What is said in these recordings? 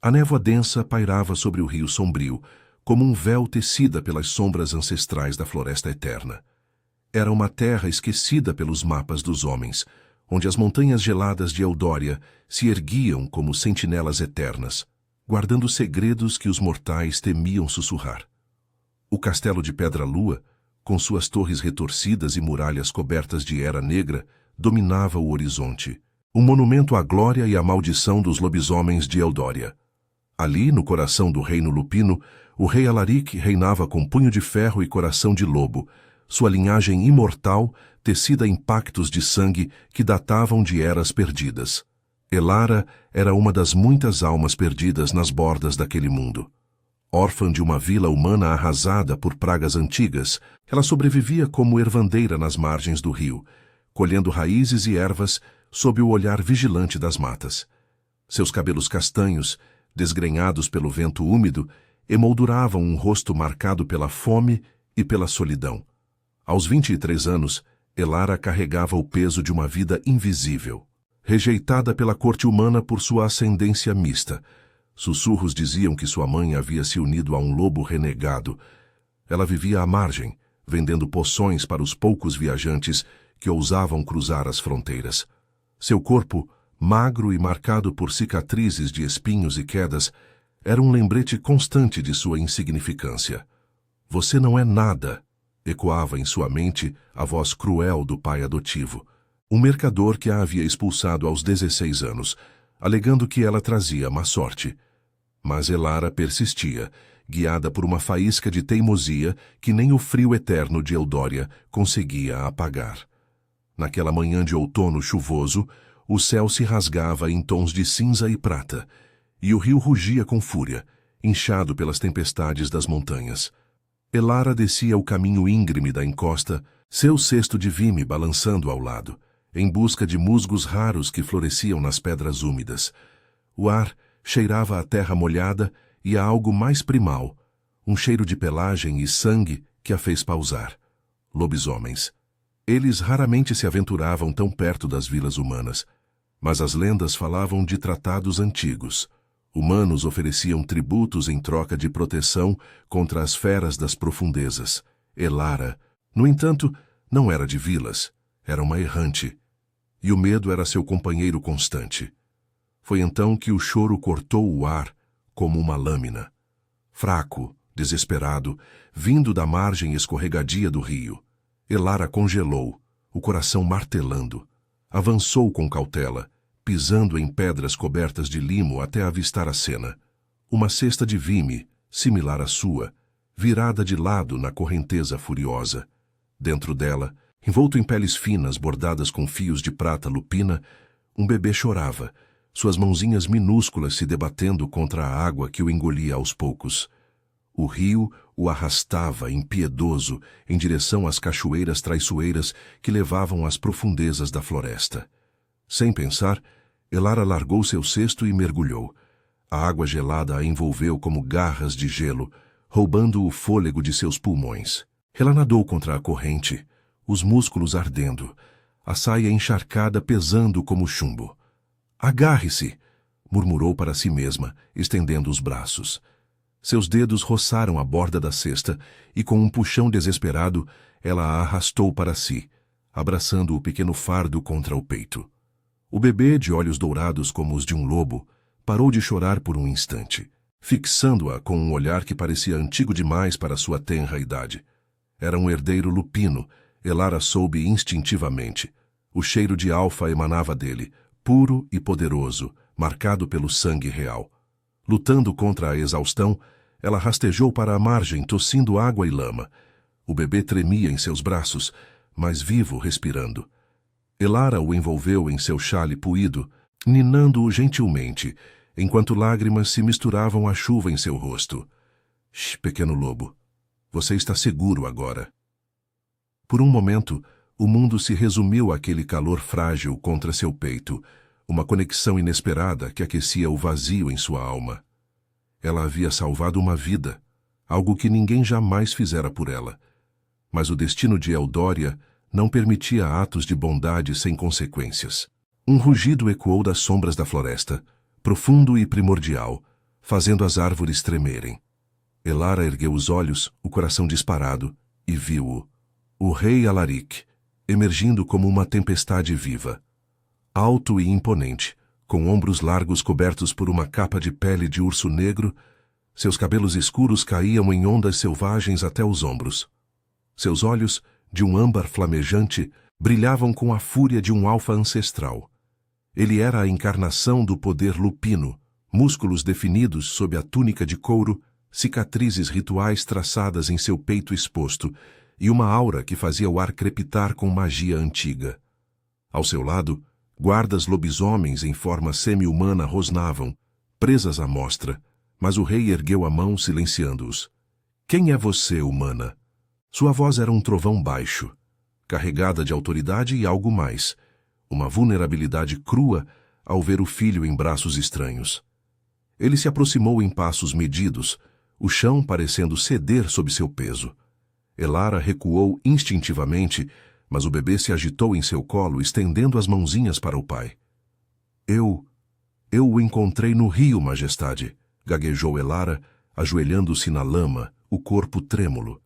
A névoa densa pairava sobre o rio sombrio, como um véu tecida pelas sombras ancestrais da floresta eterna. Era uma terra esquecida pelos mapas dos homens, onde as montanhas geladas de Eldória se erguiam como sentinelas eternas, guardando segredos que os mortais temiam sussurrar. O castelo de Pedra-Lua, com suas torres retorcidas e muralhas cobertas de era negra, dominava o horizonte, um monumento à glória e à maldição dos lobisomens de Eldória. Ali, no coração do reino lupino, o rei Alaric reinava com punho de ferro e coração de lobo, sua linhagem imortal tecida em pactos de sangue que datavam de eras perdidas. Elara era uma das muitas almas perdidas nas bordas daquele mundo. Órfã de uma vila humana arrasada por pragas antigas, ela sobrevivia como ervandeira nas margens do rio, colhendo raízes e ervas sob o olhar vigilante das matas. Seus cabelos castanhos, desgrenhados pelo vento úmido, emolduravam um rosto marcado pela fome e pela solidão. Aos 23 anos, Elara carregava o peso de uma vida invisível. Rejeitada pela corte humana por sua ascendência mista, sussurros diziam que sua mãe havia se unido a um lobo renegado. Ela vivia à margem, vendendo poções para os poucos viajantes que ousavam cruzar as fronteiras. Seu corpo, magro e marcado por cicatrizes de espinhos e quedas, era um lembrete constante de sua insignificância. "Você não é nada", ecoava em sua mente a voz cruel do pai adotivo, um mercador que a havia expulsado aos 16 anos, alegando que ela trazia má sorte. Mas Elara persistia, guiada por uma faísca de teimosia que nem o frio eterno de Eldória conseguia apagar. Naquela manhã de outono chuvoso, o céu se rasgava em tons de cinza e prata, e o rio rugia com fúria, inchado pelas tempestades das montanhas. Elara descia o caminho íngreme da encosta, seu cesto de vime balançando ao lado, em busca de musgos raros que floresciam nas pedras úmidas. O ar cheirava a terra molhada e a algo mais primal, um cheiro de pelagem e sangue que a fez pausar. Lobisomens. Eles raramente se aventuravam tão perto das vilas humanas, mas as lendas falavam de tratados antigos. Humanos ofereciam tributos em troca de proteção contra as feras das profundezas. Elara, no entanto, não era de vilas, era uma errante, e o medo era seu companheiro constante. Foi então que o choro cortou o ar como uma lâmina. Fraco, desesperado, vindo da margem escorregadia do rio, Elara congelou, o coração martelando. Avançou com cautela, pisando em pedras cobertas de limo até avistar a cena. Uma cesta de vime, similar à sua, virada de lado na correnteza furiosa. Dentro dela, envolto em peles finas bordadas com fios de prata lupina, um bebê chorava, suas mãozinhas minúsculas se debatendo contra a água que o engolia aos poucos. O rio o arrastava, impiedoso, em direção às cachoeiras traiçoeiras que levavam às profundezas da floresta. Sem pensar, Elara largou seu cesto e mergulhou. A água gelada a envolveu como garras de gelo, roubando o fôlego de seus pulmões. Ela nadou contra a corrente, os músculos ardendo, a saia encharcada pesando como chumbo. "Agarre-se!" murmurou para si mesma, estendendo os braços. Seus dedos roçaram a borda da cesta e, com um puxão desesperado, ela a arrastou para si, abraçando o pequeno fardo contra o peito. O bebê, de olhos dourados como os de um lobo, parou de chorar por um instante, fixando-a com um olhar que parecia antigo demais para sua tenra idade. Era um herdeiro lupino, Elara soube instintivamente. O cheiro de alfa emanava dele, puro e poderoso, marcado pelo sangue real. Lutando contra a exaustão, ela rastejou para a margem, tossindo água e lama. O bebê tremia em seus braços, mas vivo, respirando. Elara o envolveu em seu xale puído, ninando-o gentilmente, enquanto lágrimas se misturavam à chuva em seu rosto. "Shh, pequeno lobo, você está seguro agora." Por um momento, o mundo se resumiu àquele calor frágil contra seu peito, uma conexão inesperada que aquecia o vazio em sua alma. Ela havia salvado uma vida, algo que ninguém jamais fizera por ela. Mas o destino de Eldória não permitia atos de bondade sem consequências. Um rugido ecoou das sombras da floresta, profundo e primordial, fazendo as árvores tremerem. Elara ergueu os olhos, o coração disparado, e viu-o, o rei Alaric, emergindo como uma tempestade viva. Alto e imponente, com ombros largos cobertos por uma capa de pele de urso negro, seus cabelos escuros caíam em ondas selvagens até os ombros. Seus olhos, de um âmbar flamejante, brilhavam com a fúria de um alfa ancestral. Ele era a encarnação do poder lupino, músculos definidos sob a túnica de couro, cicatrizes rituais traçadas em seu peito exposto e uma aura que fazia o ar crepitar com magia antiga. Ao seu lado, guardas lobisomens em forma semi-humana rosnavam, presas à mostra, mas o rei ergueu a mão silenciando-os. Quem é você, humana? Sua voz era um trovão baixo, carregada de autoridade e algo mais, uma vulnerabilidade crua ao ver o filho em braços estranhos. Ele se aproximou em passos medidos, o chão parecendo ceder sob seu peso. Elara recuou instintivamente, mas o bebê se agitou em seu colo, estendendo as mãozinhas para o pai. Eu o encontrei no rio, majestade, gaguejou Elara, ajoelhando-se na lama, o corpo trêmulo.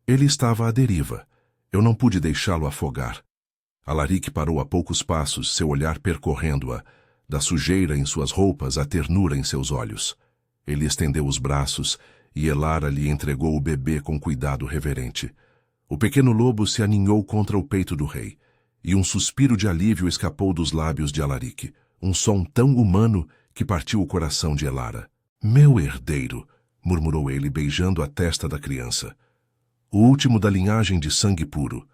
Ele estava à deriva. Eu não pude deixá-lo afogar. Alaric parou a poucos passos, seu olhar percorrendo-a, da sujeira em suas roupas à ternura em seus olhos. Ele estendeu os braços e Elara lhe entregou o bebê com cuidado reverente. O pequeno lobo se aninhou contra o peito do rei, e um suspiro de alívio escapou dos lábios de Alaric, um som tão humano que partiu o coração de Elara. Meu herdeiro, murmurou ele beijando a testa da criança. O último da linhagem de sangue puro.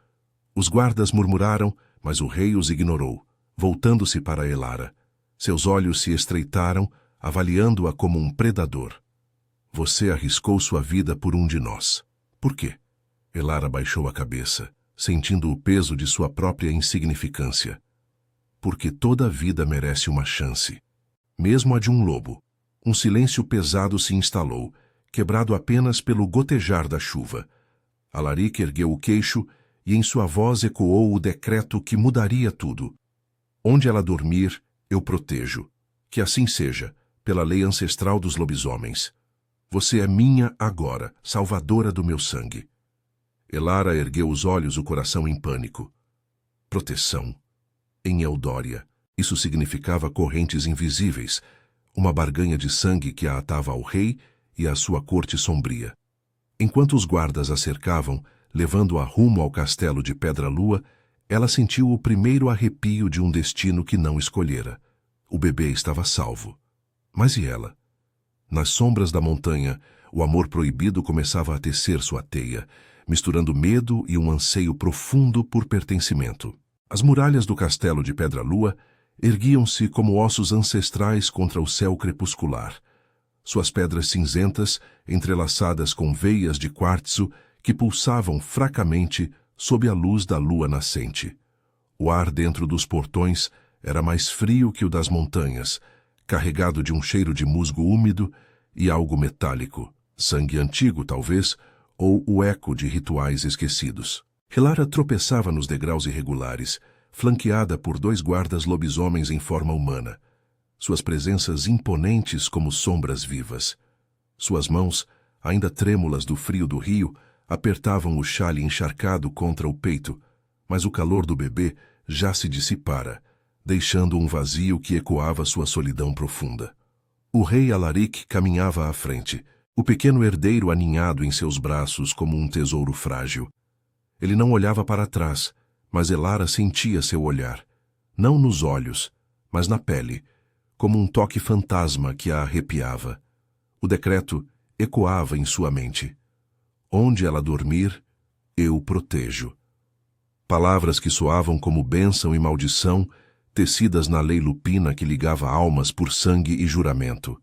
Os guardas murmuraram, mas o rei os ignorou, voltando-se para Elara. Seus olhos se estreitaram, avaliando-a como um predador. Você arriscou sua vida por um de nós. Por quê? Elara baixou a cabeça, sentindo o peso de sua própria insignificância. Porque toda vida merece uma chance. Mesmo a de um lobo. Um silêncio pesado se instalou, quebrado apenas pelo gotejar da chuva. Alaric ergueu o queixo e em sua voz ecoou o decreto que mudaria tudo. Onde ela dormir, eu protejo. Que assim seja, pela lei ancestral dos lobisomens. Você é minha agora, salvadora do meu sangue. Elara ergueu os olhos, o coração em pânico. Proteção. Em Eldória, isso significava correntes invisíveis, uma barganha de sangue que a atava ao rei e à sua corte sombria. Enquanto os guardas a cercavam, levando-a rumo ao castelo de Pedra-Lua, ela sentiu o primeiro arrepio de um destino que não escolhera. O bebê estava salvo. Mas e ela? Nas sombras da montanha, o amor proibido começava a tecer sua teia, misturando medo e um anseio profundo por pertencimento. As muralhas do castelo de Pedra-Lua erguiam-se como ossos ancestrais contra o céu crepuscular. Suas pedras cinzentas, entrelaçadas com veias de quartzo que pulsavam fracamente sob a luz da lua nascente. O ar dentro dos portões era mais frio que o das montanhas, carregado de um cheiro de musgo úmido e algo metálico, sangue antigo talvez, ou o eco de rituais esquecidos. Elara tropeçava nos degraus irregulares, flanqueada por 2 guardas lobisomens em forma humana, suas presenças imponentes como sombras vivas. Suas mãos, ainda trêmulas do frio do rio, apertavam o xale encharcado contra o peito, mas o calor do bebê já se dissipara, deixando um vazio que ecoava sua solidão profunda. O rei Alaric caminhava à frente, o pequeno herdeiro aninhado em seus braços como um tesouro frágil. Ele não olhava para trás, mas Elara sentia seu olhar, não nos olhos, mas na pele, como um toque fantasma que a arrepiava. O decreto ecoava em sua mente. Onde ela dormir, eu protejo. Palavras que soavam como bênção e maldição, tecidas na lei lupina que ligava almas por sangue e juramento.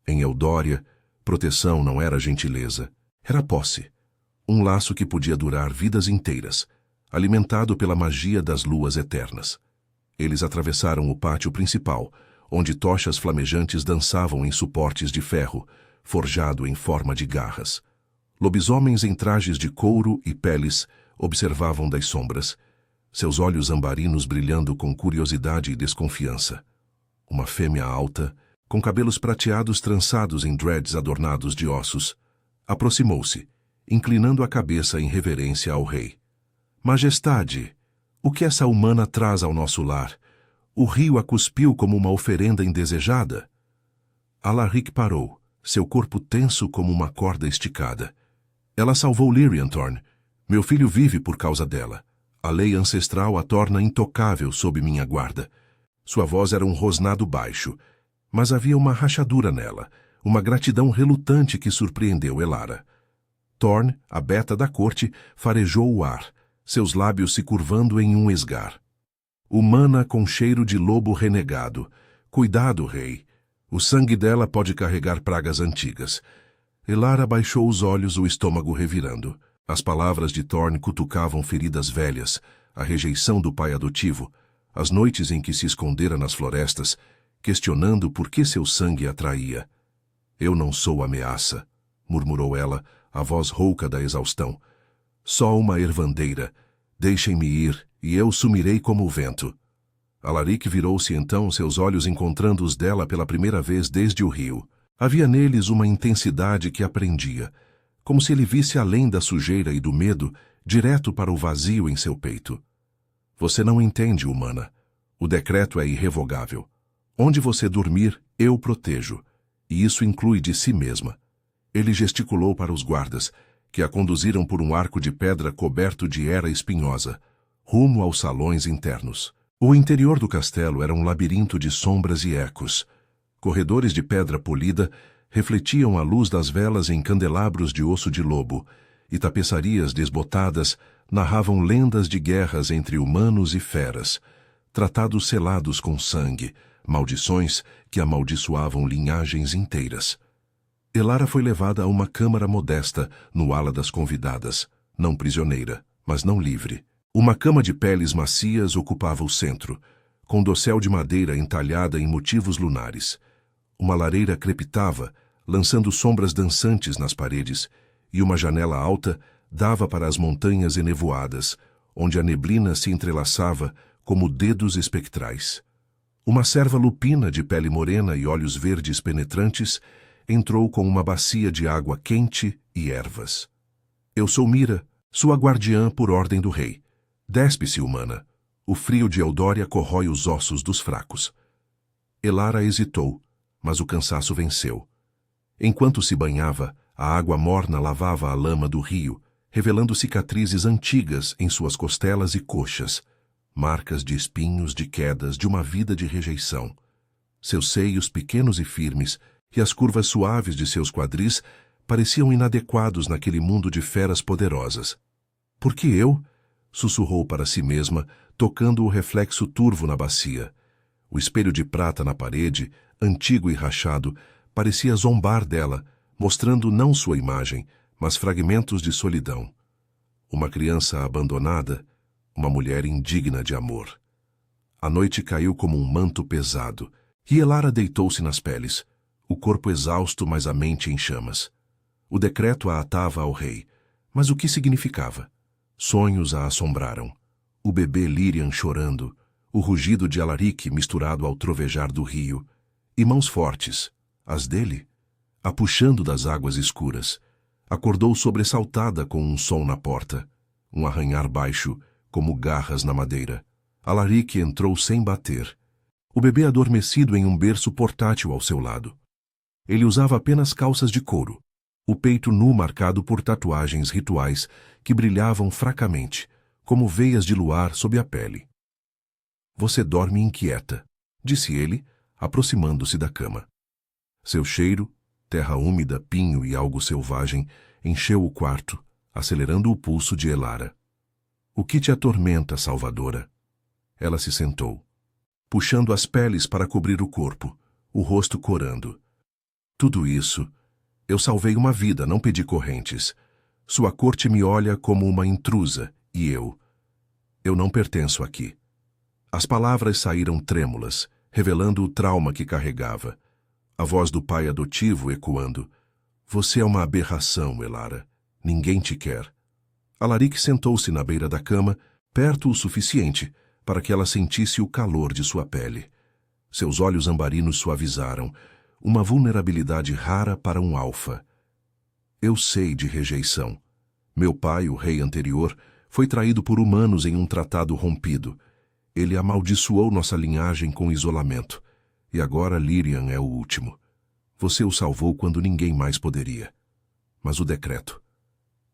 Em Eldória, proteção não era gentileza, era posse. Um laço que podia durar vidas inteiras, alimentado pela magia das luas eternas. Eles atravessaram o pátio principal, onde tochas flamejantes dançavam em suportes de ferro, forjado em forma de garras. Lobisomens em trajes de couro e peles observavam das sombras, seus olhos ambarinos brilhando com curiosidade e desconfiança. Uma fêmea alta, com cabelos prateados trançados em dreads adornados de ossos. Aproximou-se, inclinando a cabeça em reverência ao rei. Majestade, o que essa humana traz ao nosso lar? O rio a cuspiu como uma oferenda indesejada? Alaric parou, seu corpo tenso como uma corda esticada. Ela salvou Lirianthorn. Meu filho vive por causa dela. A lei ancestral a torna intocável sob minha guarda. Sua voz era um rosnado baixo, mas havia uma rachadura nela, uma gratidão relutante que surpreendeu Elara. Thorn, a beta da corte, farejou o ar, seus lábios se curvando em um esgar. Humana com cheiro de lobo renegado. Cuidado, rei. O sangue dela pode carregar pragas antigas. Elara baixou os olhos, o estômago revirando. As palavras de Thorn cutucavam feridas velhas, a rejeição do pai adotivo, as noites em que se escondera nas florestas, questionando por que seu sangue a traía. Eu não sou ameaça, murmurou ela, a voz rouca da exaustão. Só uma ervandeira. Deixem-me ir, e eu sumirei como o vento. Alaric virou-se então, seus olhos encontrando os dela pela primeira vez desde o rio. Havia neles uma intensidade que a prendia, como se ele visse além da sujeira e do medo, direto para o vazio em seu peito. Você não entende, humana. O decreto é irrevogável. Onde você dormir, eu protejo, e isso inclui de si mesma. Ele gesticulou para os guardas, que a conduziram por um arco de pedra coberto de era espinhosa, rumo aos salões internos. O interior do castelo era um labirinto de sombras e ecos. Corredores de pedra polida refletiam a luz das velas em candelabros de osso de lobo, e tapeçarias desbotadas narravam lendas de guerras entre humanos e feras, tratados selados com sangue, maldições que amaldiçoavam linhagens inteiras. Elara foi levada a uma câmara modesta no ala das convidadas, não prisioneira, mas não livre. Uma cama de peles macias ocupava o centro, com dossel de madeira entalhada em motivos lunares. Uma lareira crepitava, lançando sombras dançantes nas paredes, e uma janela alta dava para as montanhas enevoadas, onde a neblina se entrelaçava como dedos espectrais. Uma serva lupina de pele morena e olhos verdes penetrantes entrou com uma bacia de água quente e ervas. Eu sou Mira, sua guardiã por ordem do rei. Despe-se, humana. O frio de Eldória corrói os ossos dos fracos. Elara hesitou, mas o cansaço venceu. Enquanto se banhava, a água morna lavava a lama do rio, revelando cicatrizes antigas em suas costelas e coxas, marcas de espinhos, de quedas, de uma vida de rejeição. Seus seios pequenos e firmes e as curvas suaves de seus quadris pareciam inadequados naquele mundo de feras poderosas. Por que eu? Sussurrou para si mesma, tocando o reflexo turvo na bacia. O espelho de prata na parede, antigo e rachado, parecia zombar dela, mostrando não sua imagem, mas fragmentos de solidão. Uma criança abandonada, uma mulher indigna de amor. A noite caiu como um manto pesado, e Elara deitou-se nas peles, o corpo exausto, mas a mente em chamas. O decreto a atava ao rei, mas o que significava? Sonhos a assombraram. O bebê Lirian chorando, o rugido de Alaric misturado ao trovejar do rio, e mãos fortes, as dele, a puxando das águas escuras. Acordou sobressaltada com um som na porta, um arranhar baixo, como garras na madeira. Alaric entrou sem bater. O bebê adormecido em um berço portátil ao seu lado. Ele usava apenas calças de couro, o peito nu marcado por tatuagens rituais que brilhavam fracamente, como veias de luar sob a pele. Você dorme inquieta, disse ele, aproximando-se da cama. Seu cheiro, terra úmida, pinho e algo selvagem, encheu o quarto, acelerando o pulso de Elara. O que te atormenta, Salvadora? Ela se sentou, puxando as peles para cobrir o corpo, o rosto corando. Tudo isso. Eu salvei uma vida, não pedi correntes. Sua corte me olha como uma intrusa, e eu não pertenço aqui. As palavras saíram trêmulas, revelando o trauma que carregava. A voz do pai adotivo ecoando. Você é uma aberração, Elara. Ninguém te quer. Alaric sentou-se na beira da cama, perto o suficiente para que ela sentisse o calor de sua pele. Seus olhos ambarinos suavizaram, uma vulnerabilidade rara para um alfa. Eu sei de rejeição. Meu pai, o rei anterior, foi traído por humanos em um tratado rompido. Ele amaldiçoou nossa linhagem com isolamento. E agora Lyrian é o último. Você o salvou quando ninguém mais poderia. Mas o decreto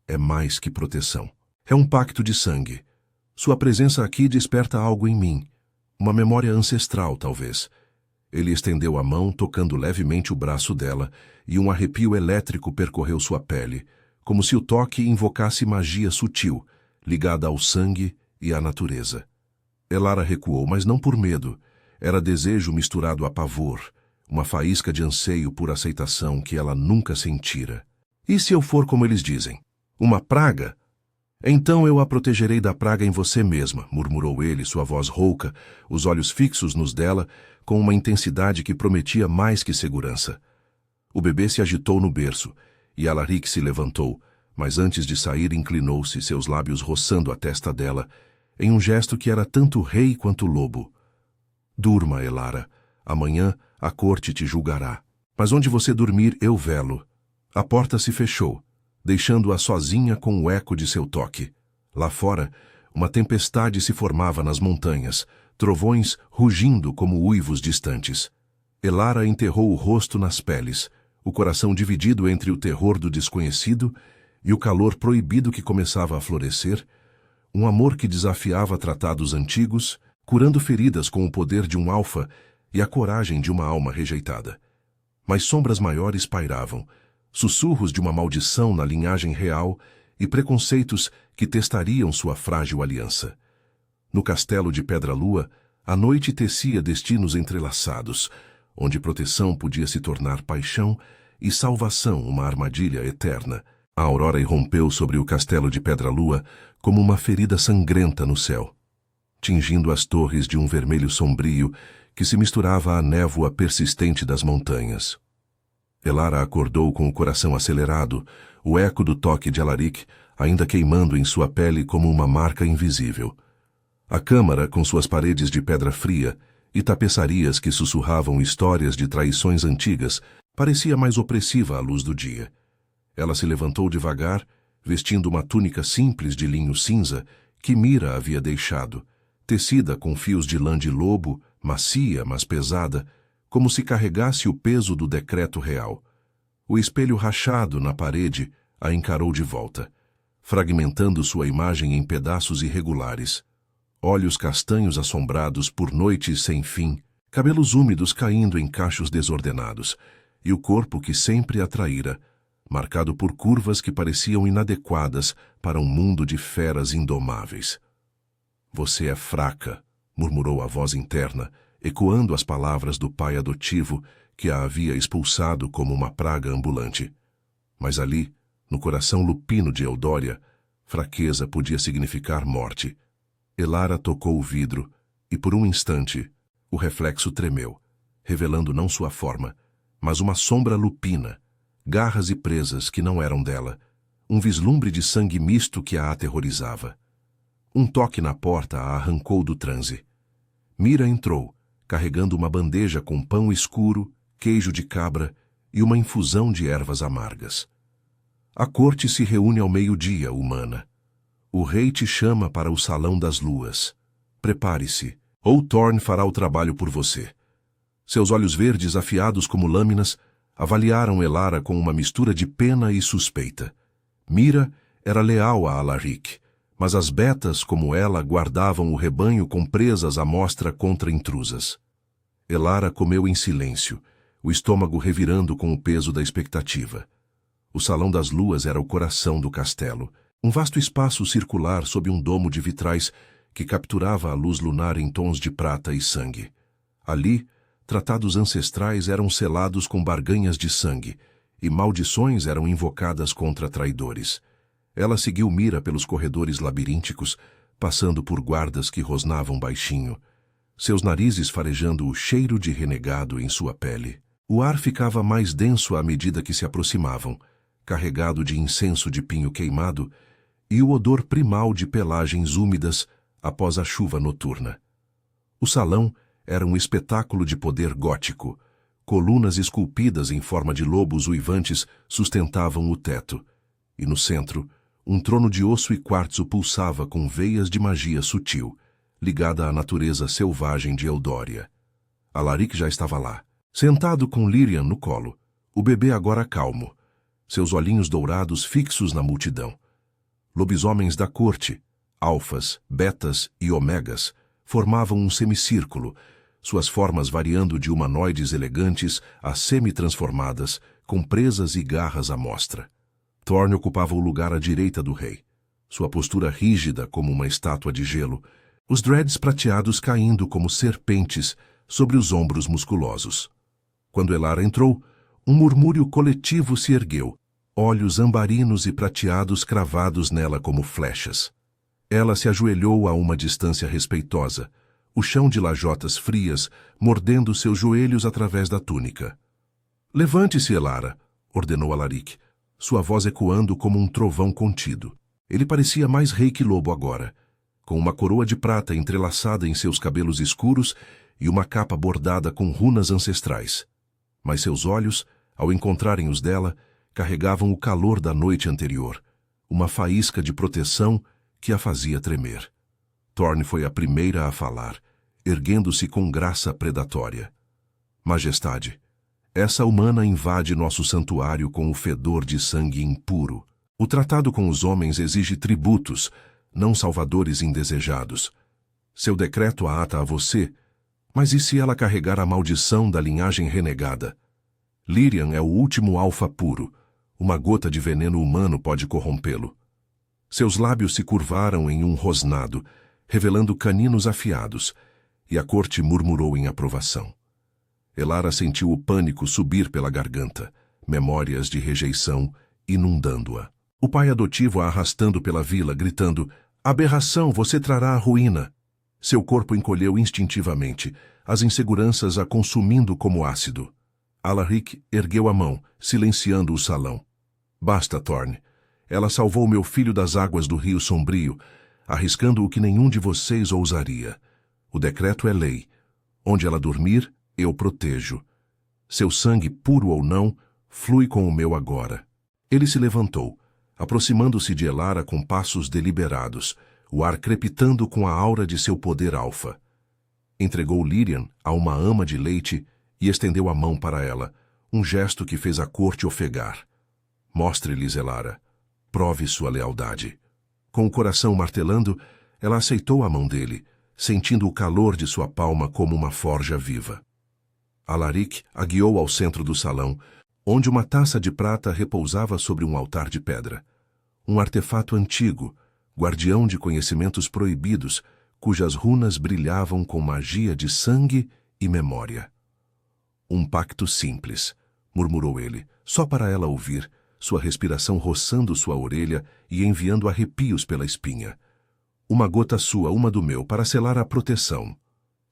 é mais que proteção. É um pacto de sangue. Sua presença aqui desperta algo em mim. Uma memória ancestral, talvez. Ele estendeu a mão, tocando levemente o braço dela, e um arrepio elétrico percorreu sua pele, como se o toque invocasse magia sutil, ligada ao sangue e à natureza. Elara recuou, mas não por medo. Era desejo misturado a pavor, uma faísca de anseio por aceitação que ela nunca sentira. E se eu for como eles dizem? Uma praga? Então eu a protegerei da praga em você mesma, murmurou ele, sua voz rouca, os olhos fixos nos dela, com uma intensidade que prometia mais que segurança. O bebê se agitou no berço, e Alaric se levantou, mas antes de sair inclinou-se, seus lábios roçando a testa dela, em um gesto que era tanto rei quanto lobo. Durma, Elara. Amanhã a corte te julgará. Mas onde você dormir, eu velo. A porta se fechou, deixando-a sozinha com o eco de seu toque. Lá fora, uma tempestade se formava nas montanhas, trovões rugindo como uivos distantes. Elara enterrou o rosto nas peles, o coração dividido entre o terror do desconhecido e o calor proibido que começava a florescer, um amor que desafiava tratados antigos, curando feridas com o poder de um alfa e a coragem de uma alma rejeitada. Mas sombras maiores pairavam, sussurros de uma maldição na linhagem real e preconceitos que testariam sua frágil aliança. No castelo de Pedra-Lua, a noite tecia destinos entrelaçados, onde proteção podia se tornar paixão e salvação uma armadilha eterna. A aurora irrompeu sobre o castelo de Pedra-Lua como uma ferida sangrenta no céu, tingindo as torres de um vermelho sombrio que se misturava à névoa persistente das montanhas. Elara acordou com o coração acelerado, o eco do toque de Alaric ainda queimando em sua pele como uma marca invisível. A câmara, com suas paredes de pedra fria e tapeçarias que sussurravam histórias de traições antigas, parecia mais opressiva à luz do dia. Ela se levantou devagar, vestindo uma túnica simples de linho cinza que Mira havia deixado, tecida com fios de lã de lobo, macia, mas pesada, como se carregasse o peso do decreto real. O espelho rachado na parede a encarou de volta, fragmentando sua imagem em pedaços irregulares. Olhos castanhos assombrados por noites sem fim, cabelos úmidos caindo em cachos desordenados, e o corpo que sempre atraíra, marcado por curvas que pareciam inadequadas para um mundo de feras indomáveis. Você é fraca, murmurou a voz interna, ecoando as palavras do pai adotivo que a havia expulsado como uma praga ambulante. Mas ali, no coração lupino de Eudória, fraqueza podia significar morte. Elara tocou o vidro e, por um instante, o reflexo tremeu, revelando não sua forma, mas uma sombra lupina, garras e presas que não eram dela, um vislumbre de sangue misto que a aterrorizava. Um toque na porta a arrancou do transe. Mira entrou, carregando uma bandeja com pão escuro, queijo de cabra e uma infusão de ervas amargas. A corte se reúne ao meio-dia, humana. O rei te chama para o salão das luas. Prepare-se, ou Thorn fará o trabalho por você. Seus olhos verdes, afiados como lâminas, avaliaram Elara com uma mistura de pena e suspeita. Mira era leal a Alaric, mas as betas, como ela, guardavam o rebanho com presas à mostra contra intrusas. Elara comeu em silêncio, o estômago revirando com o peso da expectativa. O Salão das Luas era o coração do castelo, um vasto espaço circular sob um domo de vitrais que capturava a luz lunar em tons de prata e sangue. Ali, tratados ancestrais eram selados com barganhas de sangue, e maldições eram invocadas contra traidores. Ela seguiu Mira pelos corredores labirínticos, passando por guardas que rosnavam baixinho, seus narizes farejando o cheiro de renegado em sua pele. O ar ficava mais denso à medida que se aproximavam, carregado de incenso de pinho queimado e o odor primal de pelagens úmidas após a chuva noturna. O salão era um espetáculo de poder gótico, Colunas esculpidas em forma de lobos uivantes sustentavam o teto, e no centro, um trono de osso e quartzo pulsava com veias de magia sutil, ligada à natureza selvagem de Eldória. Alaric já estava lá, sentado com Lyrian no colo, o bebê agora calmo, seus olhinhos dourados fixos na multidão. Lobisomens da corte, alfas, betas e ômegas, formavam um semicírculo, suas formas variando de humanoides elegantes a semi-transformadas, com presas e garras à mostra. Thorne ocupava o lugar à direita do rei, sua postura rígida como uma estátua de gelo, os dreads prateados caindo como serpentes sobre os ombros musculosos. Quando Elara entrou, um murmúrio coletivo se ergueu, olhos ambarinos e prateados cravados nela como flechas. Ela se ajoelhou a uma distância respeitosa, o chão de lajotas frias mordendo seus joelhos através da túnica. "Levante-se, Elara", ordenou Alaric, sua voz ecoando como um trovão contido. Ele parecia mais rei que lobo agora, com uma coroa de prata entrelaçada em seus cabelos escuros e uma capa bordada com runas ancestrais. Mas seus olhos, ao encontrarem os dela, carregavam o calor da noite anterior, uma faísca de proteção que a fazia tremer. Thorne foi a primeira a falar, erguendo-se com graça predatória. "Majestade, essa humana invade nosso santuário com o fedor de sangue impuro. O tratado com os homens exige tributos, não salvadores indesejados. Seu decreto a ata a você, mas e se ela carregar a maldição da linhagem renegada? Lyrian é o último alfa puro. Uma gota de veneno humano pode corrompê-lo." Seus lábios se curvaram em um rosnado, revelando caninos afiados, e a corte murmurou em aprovação. Elara sentiu o pânico subir pela garganta, memórias de rejeição inundando-a. O pai adotivo a arrastando pela vila, gritando: "Aberração, você trará a ruína." Seu corpo encolheu instintivamente, as inseguranças a consumindo como ácido. Alaric ergueu a mão, silenciando o salão. "Basta, Thorne. Ela salvou meu filho das águas do Rio Sombrio, arriscando o que nenhum de vocês ousaria. O decreto é lei. Onde ela dormir, eu protejo. Seu sangue, puro ou não, flui com o meu agora." Ele se levantou, aproximando-se de Elara com passos deliberados, o ar crepitando com a aura de seu poder alfa. Entregou Lyrian a uma ama de leite e estendeu a mão para ela, um gesto que fez a corte ofegar. "Mostre-lhes, Elara. Prove sua lealdade." Com o coração martelando, ela aceitou a mão dele, sentindo o calor de sua palma como uma forja viva. Alaric a guiou ao centro do salão, onde uma taça de prata repousava sobre um altar de pedra. Um artefato antigo, guardião de conhecimentos proibidos, cujas runas brilhavam com magia de sangue e memória. "Um pacto simples", murmurou ele, só para ela ouvir, sua respiração roçando sua orelha e enviando arrepios pela espinha. "Uma gota sua, uma do meu, para selar a proteção."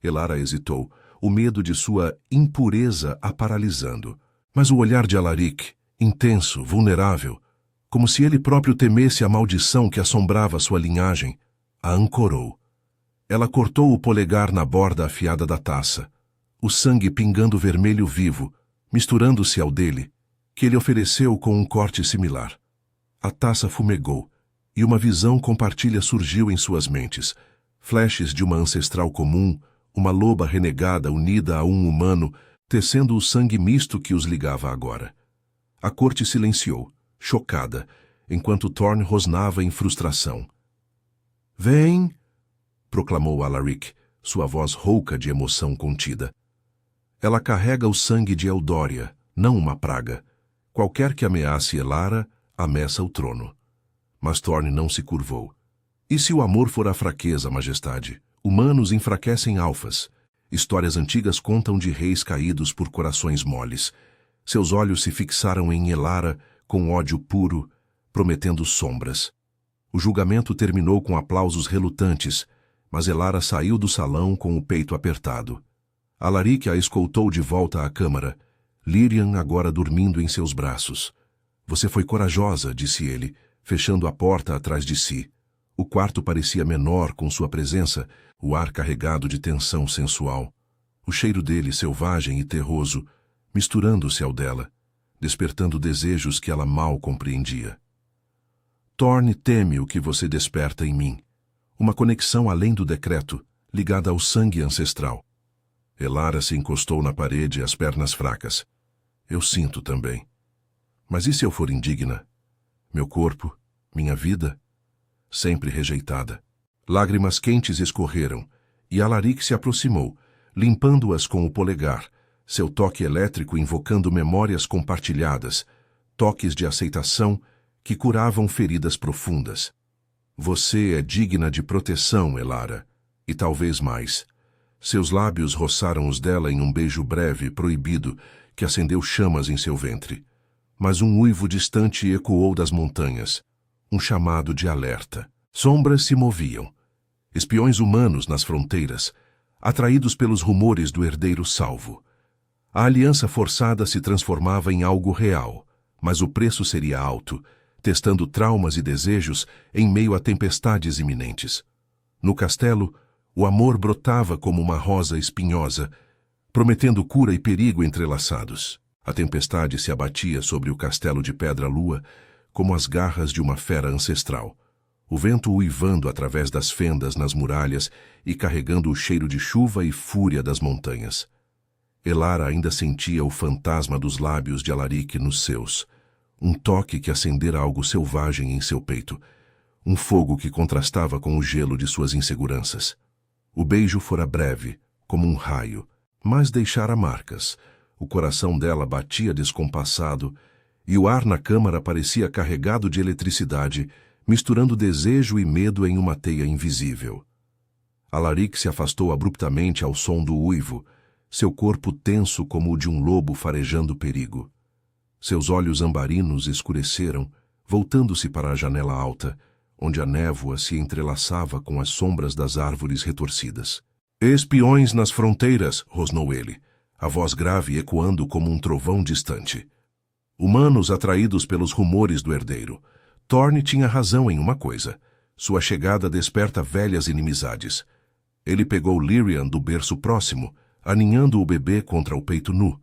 Elara hesitou, o medo de sua impureza a paralisando. Mas o olhar de Alaric, intenso, vulnerável, como se ele próprio temesse a maldição que assombrava sua linhagem, a ancorou. Ela cortou o polegar na borda afiada da taça, o sangue pingando vermelho vivo, misturando-se ao dele, que ele ofereceu com um corte similar. A taça fumegou, e uma visão compartilha surgiu em suas mentes, flashes de uma ancestral comum, uma loba renegada unida a um humano, tecendo o sangue misto que os ligava agora. A corte silenciou, chocada, enquanto Thorne rosnava em frustração. "Vem!" proclamou Alaric, sua voz rouca de emoção contida. "Ela carrega o sangue de Eldória, não uma praga. Qualquer que ameace Elara, ameaça o trono." Mas Thorne não se curvou. "E se o amor for a fraqueza, majestade? Humanos enfraquecem alfas. Histórias antigas contam de reis caídos por corações moles. Seus olhos se fixaram em Elara com ódio puro, prometendo sombras. O julgamento terminou com aplausos relutantes, mas Elara saiu do salão com o peito apertado. Alaric a escoltou de volta à câmara, Lyrian agora dormindo em seus braços. "Você foi corajosa", disse ele, fechando a porta atrás de si. O quarto parecia menor com sua presença, o ar carregado de tensão sensual. O cheiro dele, selvagem e terroso, misturando-se ao dela, despertando desejos que ela mal compreendia. Torne teme o que você desperta em mim, uma conexão além do decreto, ligada ao sangue ancestral. Elara se encostou na parede, as pernas fracas. Eu sinto também. Mas e se eu for indigna? Meu corpo, minha vida? Sempre rejeitada. Lágrimas quentes escorreram, e Alaric se aproximou, limpando-as com o polegar, seu toque elétrico invocando memórias compartilhadas, toques de aceitação que curavam feridas profundas. Você é digna de proteção, Elara, e talvez mais. Seus lábios roçaram os dela em um beijo breve, proibido, que acendeu chamas em seu ventre. Mas um uivo distante ecoou das montanhas, um chamado de alerta. Sombras se moviam. Espiões humanos nas fronteiras, atraídos pelos rumores do herdeiro salvo. A aliança forçada se transformava em algo real, mas o preço seria alto, testando traumas e desejos em meio a tempestades iminentes. No castelo, o amor brotava como uma rosa espinhosa, prometendo cura e perigo entrelaçados. A tempestade se abatia sobre o castelo de pedra-lua como as garras de uma fera ancestral, o vento uivando através das fendas nas muralhas e carregando o cheiro de chuva e fúria das montanhas. Elara ainda sentia o fantasma dos lábios de Alaric nos seus, um toque que acendera algo selvagem em seu peito, um fogo que contrastava com o gelo de suas inseguranças. O beijo fora breve, como um raio, mas deixara marcas. O coração dela batia descompassado e o ar na câmara parecia carregado de eletricidade, misturando desejo e medo em uma teia invisível. Alaric se afastou abruptamente ao som do uivo, seu corpo tenso como o de um lobo farejando perigo. Seus olhos ambarinos escureceram, voltando-se para a janela alta, onde a névoa se entrelaçava com as sombras das árvores retorcidas. "Espiões nas fronteiras", rosnou ele, a voz grave ecoando como um trovão distante. Humanos atraídos pelos rumores do herdeiro. Torne tinha razão em uma coisa. Sua chegada desperta velhas inimizades. Ele pegou Lyrian do berço próximo, aninhando o bebê contra o peito nu,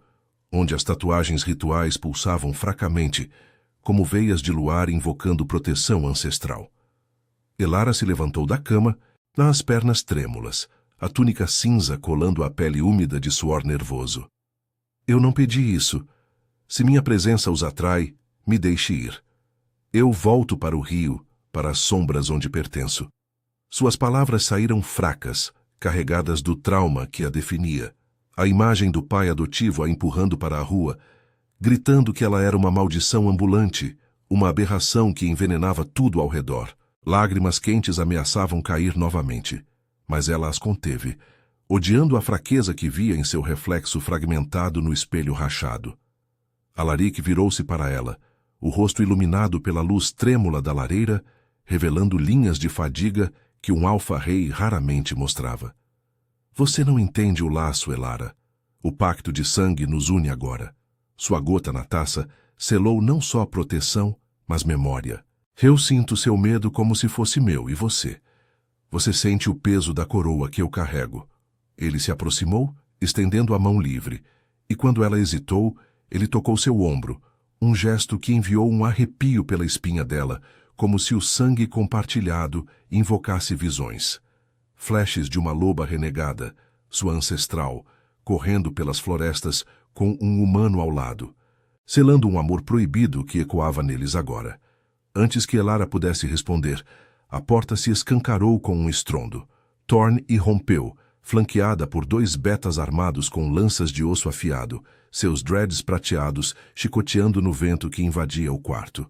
onde as tatuagens rituais pulsavam fracamente, como veias de luar invocando proteção ancestral. Elara se levantou da cama, nas pernas trêmulas, a túnica cinza colando a pele úmida de suor nervoso. "Eu não pedi isso. Se minha presença os atrai, me deixe ir. Eu volto para o rio, para as sombras onde pertenço." Suas palavras saíram fracas, carregadas do trauma que a definia. A imagem do pai adotivo a empurrando para a rua, gritando que ela era uma maldição ambulante, uma aberração que envenenava tudo ao redor. Lágrimas quentes ameaçavam cair novamente, mas ela as conteve, odiando a fraqueza que via em seu reflexo fragmentado no espelho rachado. Alaric virou-se para ela, o rosto iluminado pela luz trêmula da lareira, revelando linhas de fadiga que um alfa-rei raramente mostrava. "Você não entende o laço, Elara. O pacto de sangue nos une agora." Sua gota na taça selou não só proteção, mas memória. "Eu sinto seu medo como se fosse meu, e você? Você sente o peso da coroa que eu carrego." Ele se aproximou, estendendo a mão livre, e quando ela hesitou, ele tocou seu ombro, um gesto que enviou um arrepio pela espinha dela, como se o sangue compartilhado invocasse visões. Flashes de uma loba renegada, sua ancestral, correndo pelas florestas com um humano ao lado, selando um amor proibido que ecoava neles agora. Antes que Elara pudesse responder, a porta se escancarou com um estrondo. Torne irrompeu, flanqueada por 2 betas armados com lanças de osso afiado, seus dreads prateados chicoteando no vento que invadia o quarto.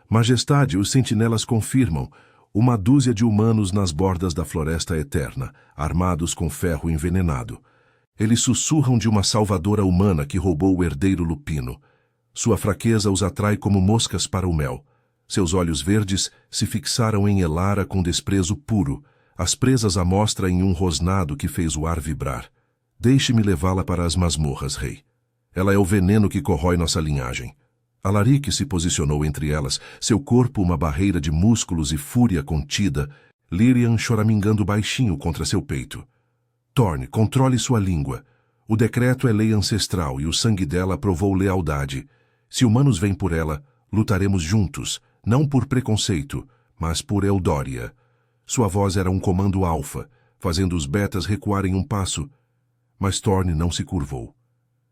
"Majestade, os sentinelas confirmam. Uma dúzia de humanos nas bordas da floresta eterna, armados com ferro envenenado. Eles sussurram de uma salvadora humana que roubou o herdeiro lupino. Sua fraqueza os atrai como moscas para o mel. Seus olhos verdes se fixaram em Elara com desprezo puro, as presas à mostra em um rosnado que fez o ar vibrar. Deixe-me levá-la para as masmorras, rei. Ela é o veneno que corrói nossa linhagem." Alaric se posicionou entre elas, seu corpo uma barreira de músculos e fúria contida, Lyrian choramingando baixinho contra seu peito. "Torne, controle sua língua. O decreto é lei ancestral e o sangue dela provou lealdade. Se humanos vêm por ela, lutaremos juntos, não por preconceito, mas por Eldória. Sua voz era um comando alfa, fazendo os betas recuarem um passo. Mas Thorne não se curvou.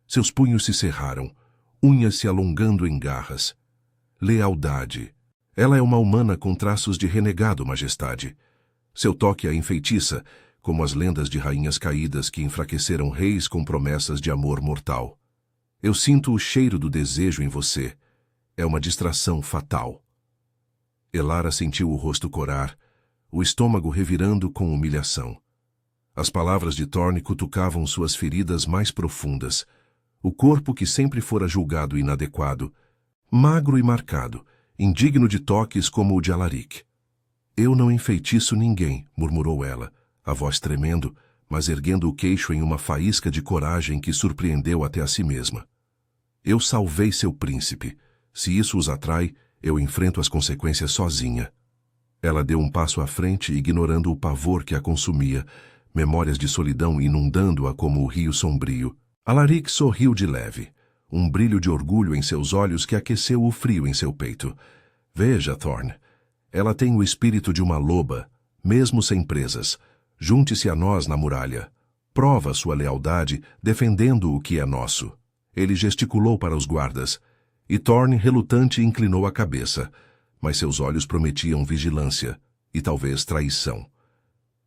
Seus punhos se cerraram, unhas se alongando em garras. Lealdade. Ela é uma humana com traços de renegado, majestade. Seu toque a enfeitiça, como as lendas de rainhas caídas que enfraqueceram reis com promessas de amor mortal. Eu sinto o cheiro do desejo em você. É uma distração fatal. Elara sentiu o rosto corar, o estômago revirando com humilhação. As palavras de Thorne cutucavam suas feridas mais profundas. O corpo que sempre fora julgado inadequado, magro e marcado, indigno de toques como o de Alaric. Eu não enfeitiço ninguém, murmurou ela, a voz tremendo, mas erguendo o queixo em uma faísca de coragem que surpreendeu até a si mesma. Eu salvei seu príncipe. Se isso os atrai, eu enfrento as consequências sozinha. Ela deu um passo à frente, ignorando o pavor que a consumia, memórias de solidão inundando-a como o rio sombrio. Alaric sorriu de leve, um brilho de orgulho em seus olhos que aqueceu o frio em seu peito. Veja, Thorne, ela tem o espírito de uma loba, mesmo sem presas. Junte-se a nós na muralha. Prova sua lealdade, defendendo o que é nosso. Ele gesticulou para os guardas, e Thorne, relutante, inclinou a cabeça, mas seus olhos prometiam vigilância e talvez traição.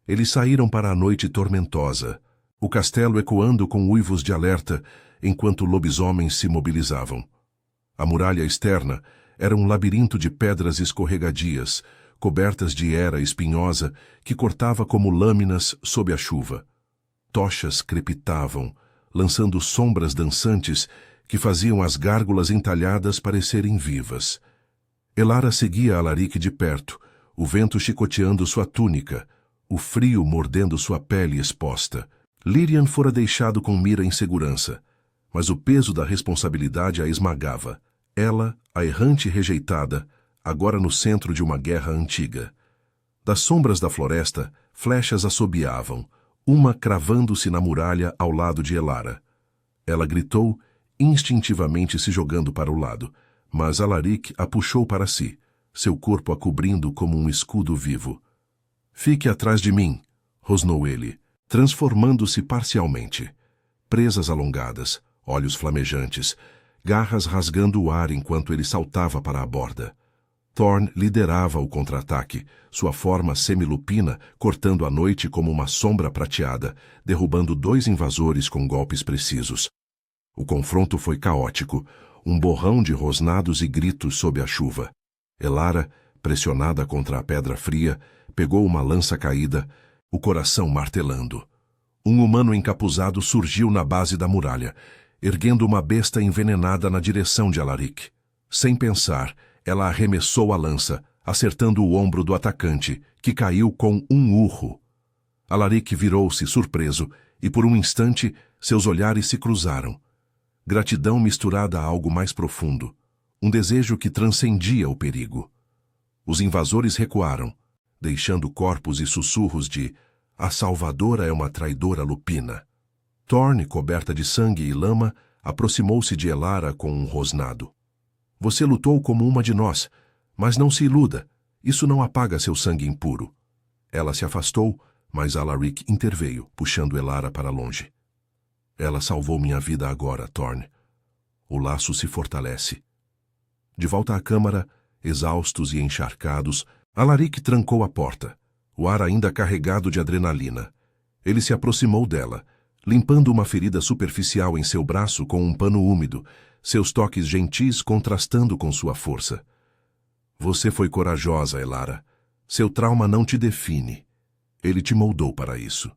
Eles saíram para a noite tormentosa, o castelo ecoando com uivos de alerta enquanto lobisomens se mobilizavam. A muralha externa era um labirinto de pedras escorregadias, cobertas de era espinhosa que cortava como lâminas sob a chuva. Tochas crepitavam, lançando sombras dançantes que faziam as gárgulas entalhadas parecerem vivas. Elara seguia Alaric de perto, o vento chicoteando sua túnica, o frio mordendo sua pele exposta. Lirian fora deixado com Mira em segurança, mas o peso da responsabilidade a esmagava. Ela, a errante rejeitada, agora no centro de uma guerra antiga. Das sombras da floresta, flechas assobiavam, uma cravando-se na muralha ao lado de Elara. Ela gritou, instintivamente se jogando para o lado, mas Alaric a puxou para si, seu corpo a cobrindo como um escudo vivo. «Fique atrás de mim», rosnou ele, transformando-se parcialmente. Presas alongadas, olhos flamejantes, garras rasgando o ar enquanto ele saltava para a borda. Thorne liderava o contra-ataque, sua forma semilupina cortando a noite como uma sombra prateada, derrubando 2 invasores com golpes precisos. O confronto foi caótico, um borrão de rosnados e gritos sob a chuva. Elara, pressionada contra a pedra fria, pegou uma lança caída, o coração martelando. Um humano encapuzado surgiu na base da muralha, erguendo uma besta envenenada na direção de Alaric. Sem pensar, ela arremessou a lança, acertando o ombro do atacante, que caiu com um urro. Alaric virou-se surpreso, e por um instante seus olhares se cruzaram. Gratidão misturada a algo mais profundo, um desejo que transcendia o perigo. Os invasores recuaram, deixando corpos e sussurros de «A salvadora é uma traidora lupina». Thorne, coberta de sangue e lama, aproximou-se de Elara com um rosnado. «Você lutou como uma de nós, mas não se iluda, isso não apaga seu sangue impuro». Ela se afastou, mas Alaric interveio, puxando Elara para longe. «Ela salvou minha vida agora, Thorne. O laço se fortalece». De volta à câmara, exaustos e encharcados, Alaric trancou a porta, o ar ainda carregado de adrenalina. Ele se aproximou dela, limpando uma ferida superficial em seu braço com um pano úmido, seus toques gentis contrastando com sua força. «Você foi corajosa, Elara. Seu trauma não te define. Ele te moldou para isso».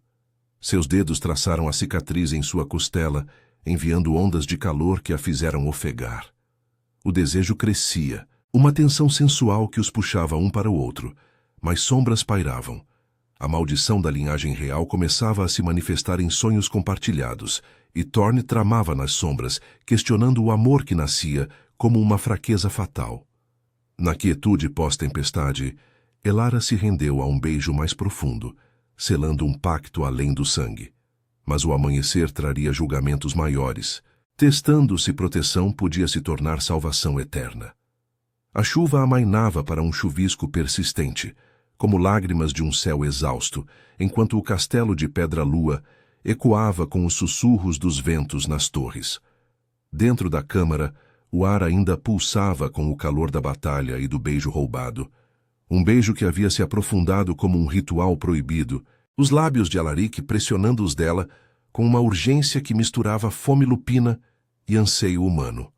Seus dedos traçaram a cicatriz em sua costela, enviando ondas de calor que a fizeram ofegar. O desejo crescia, uma tensão sensual que os puxava um para o outro, mas sombras pairavam. A maldição da linhagem real começava a se manifestar em sonhos compartilhados, e Thorne tramava nas sombras, questionando o amor que nascia como uma fraqueza fatal. Na quietude pós-tempestade, Elara se rendeu a um beijo mais profundo, selando um pacto além do sangue. Mas o amanhecer traria julgamentos maiores, testando se proteção podia se tornar salvação eterna. A chuva amainava para um chuvisco persistente, como lágrimas de um céu exausto, enquanto o castelo de Pedra-Lua ecoava com os sussurros dos ventos nas torres. Dentro da câmara, o ar ainda pulsava com o calor da batalha e do beijo roubado. Um beijo que havia se aprofundado como um ritual proibido, os lábios de Alaric pressionando os dela com uma urgência que misturava fome lupina e anseio humano.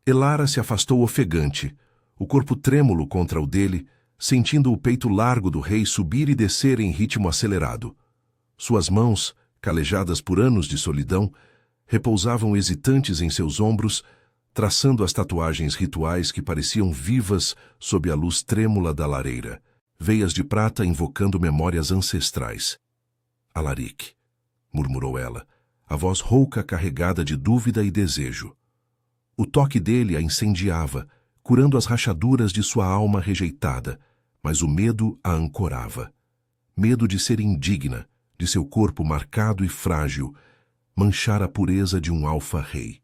Elara se afastou ofegante, o corpo trêmulo contra o dele, sentindo o peito largo do rei subir e descer em ritmo acelerado. Suas mãos, calejadas por anos de solidão, repousavam hesitantes em seus ombros, traçando as tatuagens rituais que pareciam vivas sob a luz trêmula da lareira, veias de prata invocando memórias ancestrais. Alaric, murmurou ela, a voz rouca carregada de dúvida e desejo. O toque dele a incendiava, curando as rachaduras de sua alma rejeitada, mas o medo a ancorava. Medo de ser indigna, de seu corpo marcado e frágil, manchar a pureza de um alfa-rei.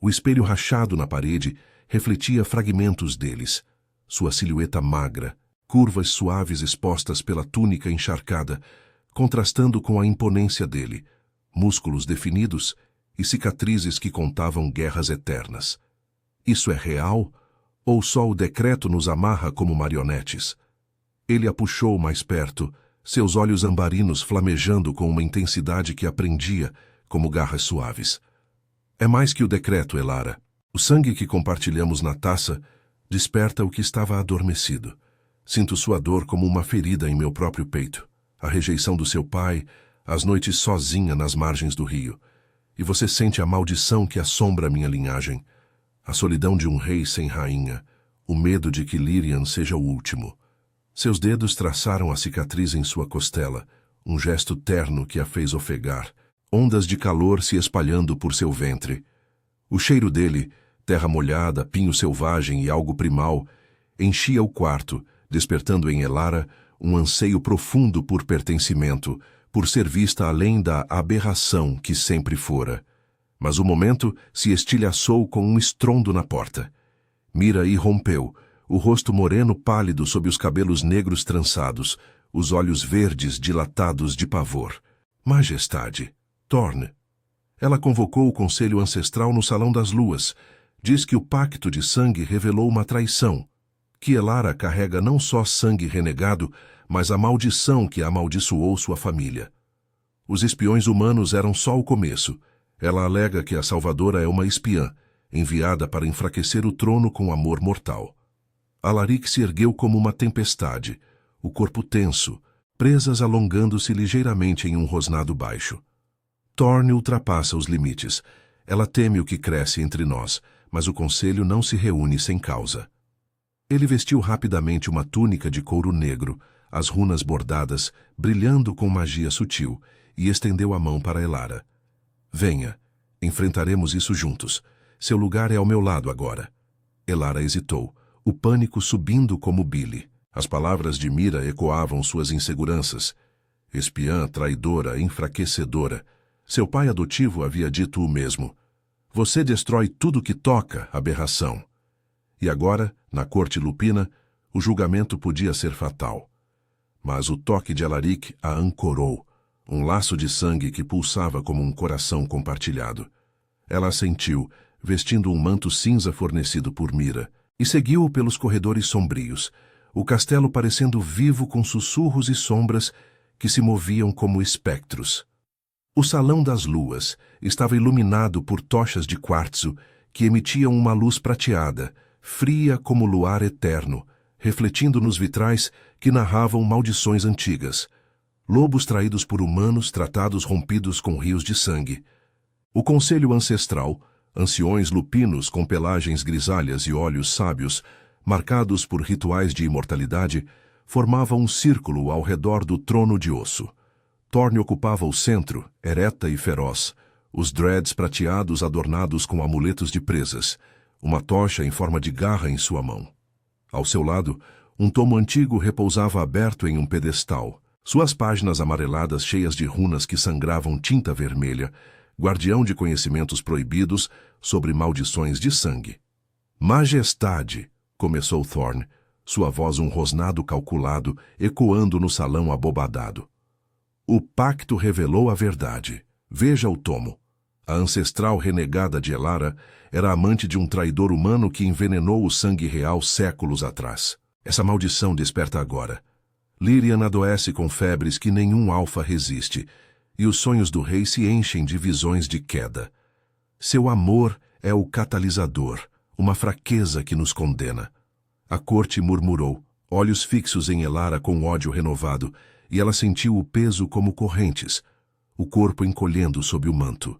O espelho rachado na parede refletia fragmentos deles, sua silhueta magra, curvas suaves expostas pela túnica encharcada, contrastando com a imponência dele, músculos definidos e cicatrizes que contavam guerras eternas. Isso é real? Ou só o decreto nos amarra como marionetes? Ele a puxou mais perto, seus olhos ambarinos flamejando com uma intensidade que a prendia como garras suaves. É mais que o decreto, Elara. O sangue que compartilhamos na taça desperta o que estava adormecido. Sinto sua dor como uma ferida em meu próprio peito. A rejeição do seu pai, as noites sozinha nas margens do rio. E você sente a maldição que assombra minha linhagem. A solidão de um rei sem rainha, o medo de que Lirian seja o último. Seus dedos traçaram a cicatriz em sua costela, um gesto terno que a fez ofegar, ondas de calor se espalhando por seu ventre. O cheiro dele, terra molhada, pinho selvagem e algo primal, enchia o quarto, despertando em Elara um anseio profundo por pertencimento, por ser vista além da aberração que sempre fora. Mas o momento se estilhaçou com um estrondo na porta. Mira irrompeu, o rosto moreno pálido sob os cabelos negros trançados, os olhos verdes dilatados de pavor. Majestade, Thorne. Ela convocou o conselho ancestral no Salão das Luas. Diz que o pacto de sangue revelou uma traição, que Elara carrega não só sangue renegado, mas a maldição que amaldiçoou sua família. Os espiões humanos eram só o começo. Ela alega que a Salvadora é uma espiã, enviada para enfraquecer o trono com amor mortal. Alaric se ergueu como uma tempestade, o corpo tenso, presas alongando-se ligeiramente em um rosnado baixo. Thorne ultrapassa os limites. Ela teme o que cresce entre nós, mas o conselho não se reúne sem causa. Ele vestiu rapidamente uma túnica de couro negro, as runas bordadas, brilhando com magia sutil, e estendeu a mão para Elara. Venha, enfrentaremos isso juntos. Seu lugar é ao meu lado agora. Elara hesitou, o pânico subindo como bile. As palavras de Mira ecoavam suas inseguranças. Espiã, traidora, enfraquecedora. Seu pai adotivo havia dito o mesmo. Você destrói tudo que toca, aberração. E agora, na corte lupina, o julgamento podia ser fatal. Mas o toque de Alaric a ancorou, um laço de sangue que pulsava como um coração compartilhado. Ela assentiu, vestindo um manto cinza fornecido por Mira, e seguiu-o pelos corredores sombrios, o castelo parecendo vivo com sussurros e sombras que se moviam como espectros. O Salão das Luas estava iluminado por tochas de quartzo que emitiam uma luz prateada, fria como luar eterno, refletindo nos vitrais que narravam maldições antigas. Lobos traídos por humanos, tratados rompidos com rios de sangue. O conselho ancestral, anciões lupinos com pelagens grisalhas e olhos sábios, marcados por rituais de imortalidade, formava um círculo ao redor do trono de osso. Thorne ocupava o centro, ereta e feroz, os dreads prateados adornados com amuletos de presas, uma tocha em forma de garra em sua mão. Ao seu lado, um tomo antigo repousava aberto em um pedestal, Suas páginas amareladas cheias de runas que sangravam tinta vermelha, guardião de conhecimentos proibidos sobre maldições de sangue. Majestade, começou Thorne, sua voz um rosnado calculado, ecoando no salão abobadado. O pacto revelou a verdade. Veja o tomo. A ancestral renegada de Elara era amante de um traidor humano que envenenou o sangue real séculos atrás. Essa maldição desperta agora. Lyrian adoece com febres que nenhum alfa resiste, e os sonhos do rei se enchem de visões de queda. Seu amor é o catalisador, uma fraqueza que nos condena. A corte murmurou, olhos fixos em Elara com ódio renovado, e ela sentiu o peso como correntes, o corpo encolhendo sob o manto.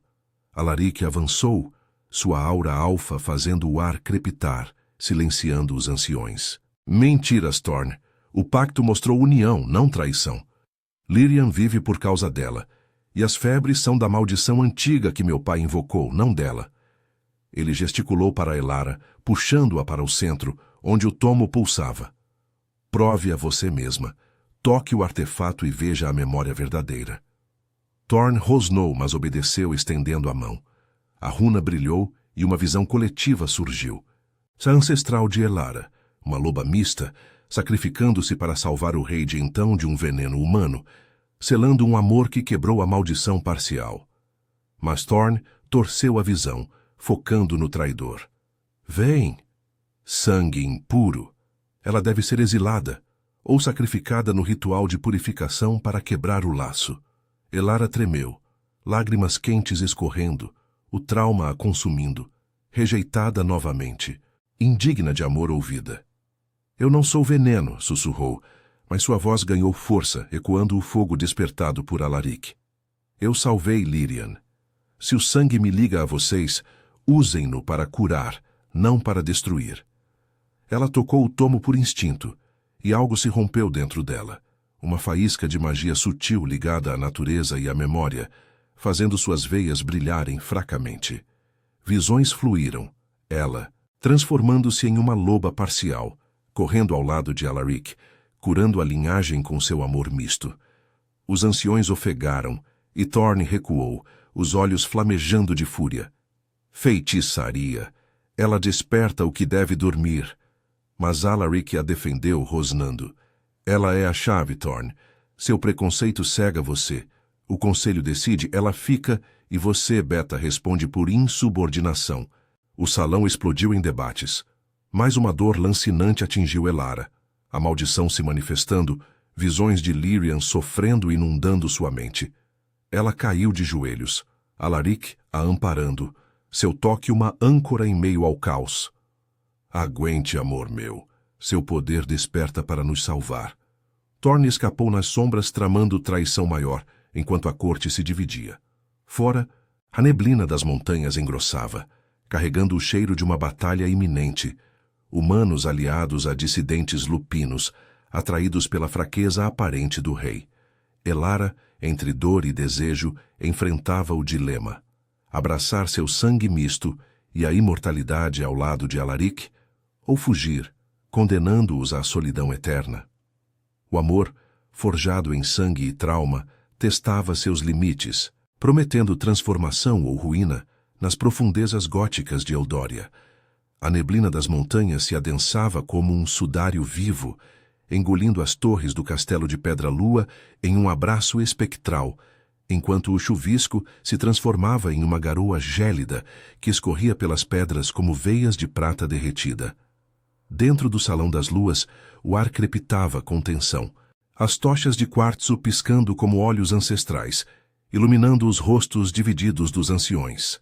Alaric avançou, sua aura alfa fazendo o ar crepitar, silenciando os anciões. Mentiras, Thorne. O pacto mostrou união, não traição. Lyrian vive por causa dela, e as febres são da maldição antiga que meu pai invocou, não dela. Ele gesticulou para Elara, puxando-a para o centro, onde o tomo pulsava. Prove a você mesma. Toque o artefato e veja a memória verdadeira. Thorne rosnou, mas obedeceu estendendo a mão. A runa brilhou e uma visão coletiva surgiu. A ancestral de Elara, uma loba mista, sacrificando-se para salvar o rei de então de um veneno humano, selando um amor que quebrou a maldição parcial. Mas Thorne torceu a visão, focando no traidor. Vem! Sangue impuro. Ela deve ser exilada, ou sacrificada no ritual de purificação para quebrar o laço. Elara tremeu, lágrimas quentes escorrendo, o trauma a consumindo, rejeitada novamente, indigna de amor ou vida. Eu não sou veneno, sussurrou, mas sua voz ganhou força, ecoando o fogo despertado por Alaric. Eu salvei Lyrian. Se o sangue me liga a vocês, usem-no para curar, não para destruir. Ela tocou o tomo por instinto, e algo se rompeu dentro dela, uma faísca de magia sutil ligada à natureza e à memória, fazendo suas veias brilharem fracamente. Visões fluíram, ela, transformando-se em uma loba parcial, correndo ao lado de Alaric, curando a linhagem com seu amor misto. Os anciões ofegaram, e Thorne recuou, os olhos flamejando de fúria. Feitiçaria! Ela desperta o que deve dormir. Mas Alaric a defendeu, rosnando. Ela é a chave, Thorne. Seu preconceito cega você. O conselho decide, ela fica, e você, Beta, responde por insubordinação. O salão explodiu em debates. Mais uma dor lancinante atingiu Elara. A maldição se manifestando, visões de Lyrian sofrendo e inundando sua mente. Ela caiu de joelhos. Alaric a amparando. Seu toque uma âncora em meio ao caos. Aguente, amor meu. Seu poder desperta para nos salvar. Thorne escapou nas sombras tramando traição maior, enquanto a corte se dividia. Fora, a neblina das montanhas engrossava, carregando o cheiro de uma batalha iminente. Humanos aliados a dissidentes lupinos, atraídos pela fraqueza aparente do rei. Elara, entre dor e desejo, enfrentava o dilema. Abraçar seu sangue misto e a imortalidade ao lado de Alaric, ou fugir, condenando-os à solidão eterna. O amor, forjado em sangue e trauma, testava seus limites, prometendo transformação ou ruína nas profundezas góticas de Eldória. A neblina das montanhas se adensava como um sudário vivo, engolindo as torres do castelo de Pedra-Lua em um abraço espectral, enquanto o chuvisco se transformava em uma garoa gélida que escorria pelas pedras como veias de prata derretida. Dentro do Salão das Luas, o ar crepitava com tensão, as tochas de quartzo piscando como olhos ancestrais, iluminando os rostos divididos dos anciões.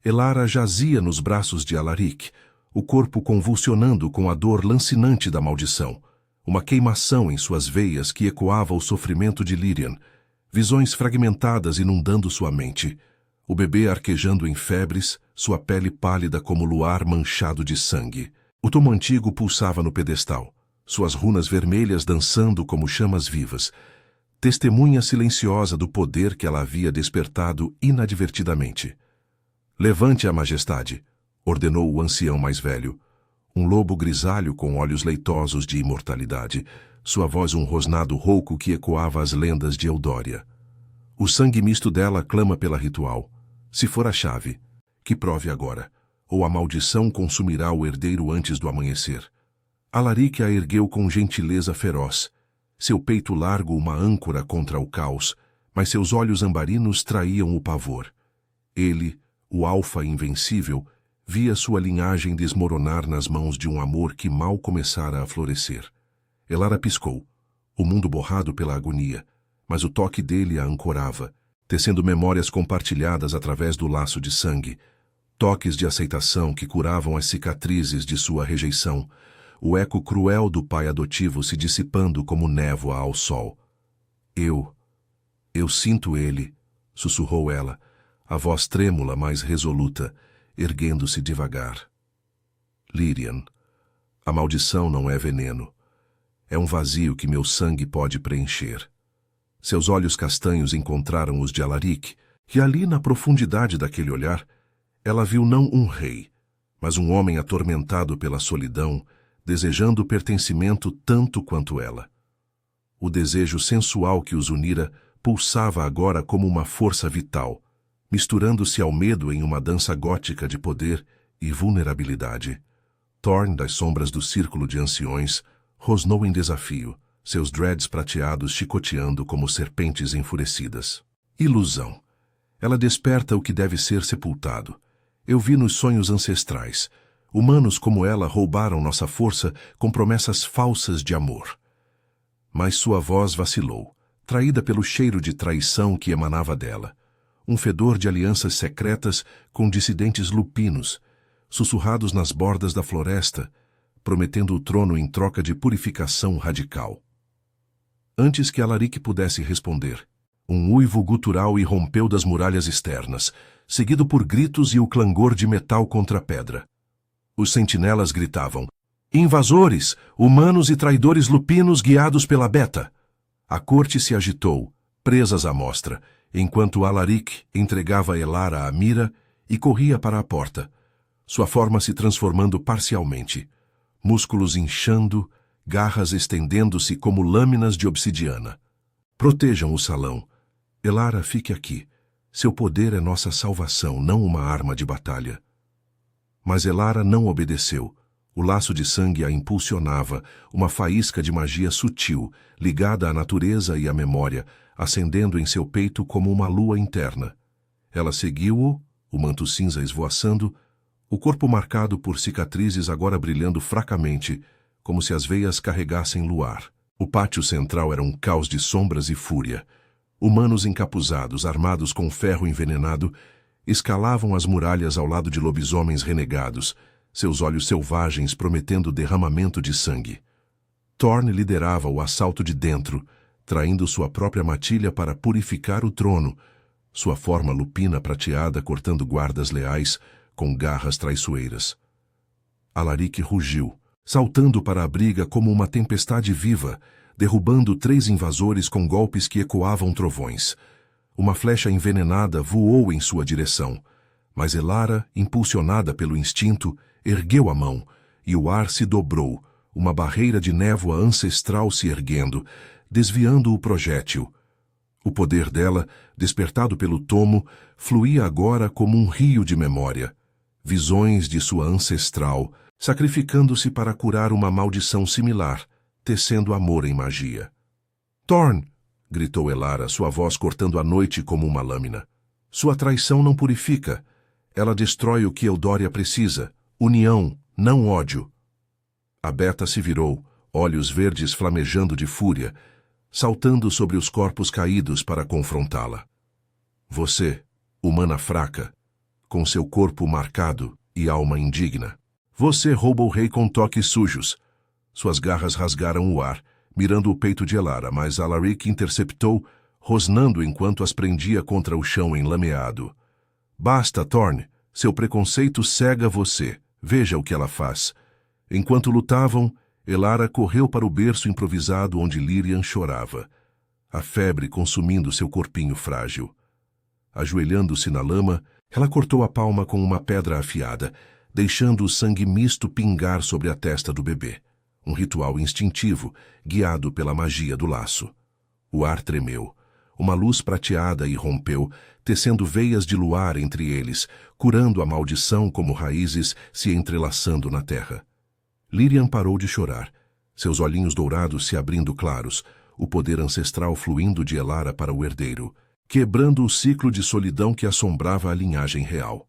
Elara jazia nos braços de Alaric, o corpo convulsionando com a dor lancinante da maldição, uma queimação em suas veias que ecoava o sofrimento de Lyrian, visões fragmentadas inundando sua mente, o bebê arquejando em febres, sua pele pálida como luar manchado de sangue. O tomo antigo pulsava no pedestal, suas runas vermelhas dançando como chamas vivas, testemunha silenciosa do poder que ela havia despertado inadvertidamente. Levante a majestade, ordenou o ancião mais velho, um lobo grisalho com olhos leitosos de imortalidade, sua voz um rosnado rouco que ecoava as lendas de Eudória. O sangue misto dela clama pela ritual. Se for a chave, que prove agora, ou a maldição consumirá o herdeiro antes do amanhecer. Alaric a ergueu com gentileza feroz, seu peito largo uma âncora contra o caos, mas seus olhos ambarinos traíam o pavor. Ele, o alfa invencível, via sua linhagem desmoronar nas mãos de um amor que mal começara a florescer. Elara piscou, o mundo borrado pela agonia, mas o toque dele a ancorava, tecendo memórias compartilhadas através do laço de sangue, toques de aceitação que curavam as cicatrizes de sua rejeição, o eco cruel do pai adotivo se dissipando como névoa ao sol. Eu sinto ele, sussurrou ela, a voz trêmula, mas resoluta, erguendo-se devagar. Lyrian, a maldição não é veneno. É um vazio que meu sangue pode preencher. Seus olhos castanhos encontraram os de Alaric, e ali na profundidade daquele olhar, ela viu não um rei, mas um homem atormentado pela solidão, desejando pertencimento tanto quanto ela. O desejo sensual que os unira pulsava agora como uma força vital, misturando-se ao medo em uma dança gótica de poder e vulnerabilidade. Thorn, das sombras do círculo de anciões, rosnou em desafio, seus dreads prateados chicoteando como serpentes enfurecidas. Ilusão. Ela desperta o que deve ser sepultado. Eu vi nos sonhos ancestrais. Humanos como ela roubaram nossa força com promessas falsas de amor. Mas sua voz vacilou, traída pelo cheiro de traição que emanava dela. Um fedor de alianças secretas com dissidentes lupinos, sussurrados nas bordas da floresta, prometendo o trono em troca de purificação radical. Antes que Alaric pudesse responder, um uivo gutural irrompeu das muralhas externas, seguido por gritos e o clangor de metal contra pedra. Os sentinelas gritavam, invasores, humanos e traidores lupinos guiados pela Beta. A corte se agitou, presas à mostra, enquanto Alaric entregava Elara à mira e corria para a porta, sua forma se transformando parcialmente, músculos inchando, garras estendendo-se como lâminas de obsidiana. Protejam o salão. Elara, fique aqui. Seu poder é nossa salvação, não uma arma de batalha. Mas Elara não obedeceu. O laço de sangue a impulsionava, uma faísca de magia sutil, ligada à natureza e à memória, acendendo em seu peito como uma lua interna. Ela seguiu-o, o manto cinza esvoaçando, o corpo marcado por cicatrizes agora brilhando fracamente, como se as veias carregassem luar. O pátio central era um caos de sombras e fúria. Humanos encapuzados, armados com ferro envenenado, escalavam as muralhas ao lado de lobisomens renegados, seus olhos selvagens prometendo derramamento de sangue. Thorn liderava o assalto de dentro, traindo sua própria matilha para purificar o trono, sua forma lupina prateada cortando guardas leais com garras traiçoeiras. Alaric rugiu, saltando para a briga como uma tempestade viva, derrubando 3 invasores com golpes que ecoavam trovões. Uma flecha envenenada voou em sua direção, mas Elara, impulsionada pelo instinto, ergueu a mão, e o ar se dobrou, uma barreira de névoa ancestral se erguendo, desviando o projétil. O poder dela, despertado pelo tomo, fluía agora como um rio de memória. Visões de sua ancestral, sacrificando-se para curar uma maldição similar, tecendo amor em magia. Thorn! Gritou Elara, sua voz cortando a noite como uma lâmina. Sua traição não purifica. Ela destrói o que Eudória precisa. União, não ódio. A Beta se virou, olhos verdes flamejando de fúria, saltando sobre os corpos caídos para confrontá-la. Você, humana fraca, com seu corpo marcado e alma indigna. Você rouba o rei com toques sujos. Suas garras rasgaram o ar, mirando o peito de Elara, mas Alaric interceptou, rosnando enquanto as prendia contra o chão enlameado. Basta, Thorn. Seu preconceito cega você. Veja o que ela faz. Enquanto lutavam, Elara correu para o berço improvisado onde Lyrian chorava, a febre consumindo seu corpinho frágil. Ajoelhando-se na lama, ela cortou a palma com uma pedra afiada, deixando o sangue misto pingar sobre a testa do bebê. um ritual instintivo, guiado pela magia do laço. O ar tremeu. Uma luz prateada irrompeu, tecendo veias de luar entre eles, curando a maldição como raízes se entrelaçando na terra. Lyrian parou de chorar, seus olhinhos dourados se abrindo claros, o poder ancestral fluindo de Elara para o herdeiro, quebrando o ciclo de solidão que assombrava a linhagem real.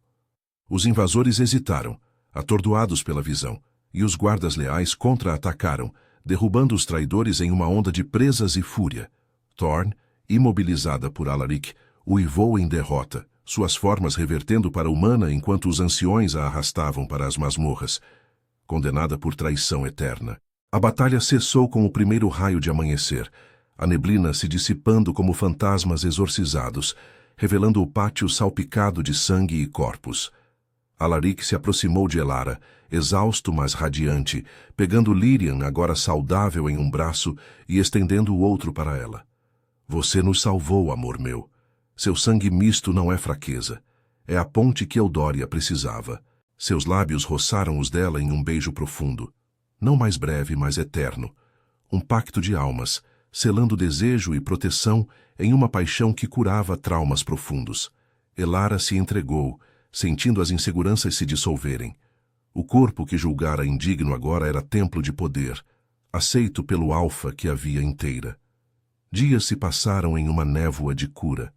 Os invasores hesitaram, atordoados pela visão, e os guardas leais contra-atacaram, derrubando os traidores em uma onda de presas e fúria. Thorn, imobilizada por Alaric, uivou em derrota, suas formas revertendo para a humana enquanto os anciões a arrastavam para as masmorras, condenada por traição eterna. A batalha cessou com o primeiro raio de amanhecer, a neblina se dissipando como fantasmas exorcizados, revelando o pátio salpicado de sangue e corpos. Alaric se aproximou de Elara, exausto mas radiante, pegando Lyrian, agora saudável, em um braço e estendendo o outro para ela. Você nos salvou, amor meu. Seu sangue misto não é fraqueza. É a ponte que Eudória precisava. Seus lábios roçaram os dela em um beijo profundo. Não mais breve, mas eterno. Um pacto de almas, selando desejo e proteção em uma paixão que curava traumas profundos. Elara se entregou, sentindo as inseguranças se dissolverem. O corpo que julgara indigno agora era templo de poder, aceito pelo alfa que havia inteira. Dias se passaram em uma névoa de cura.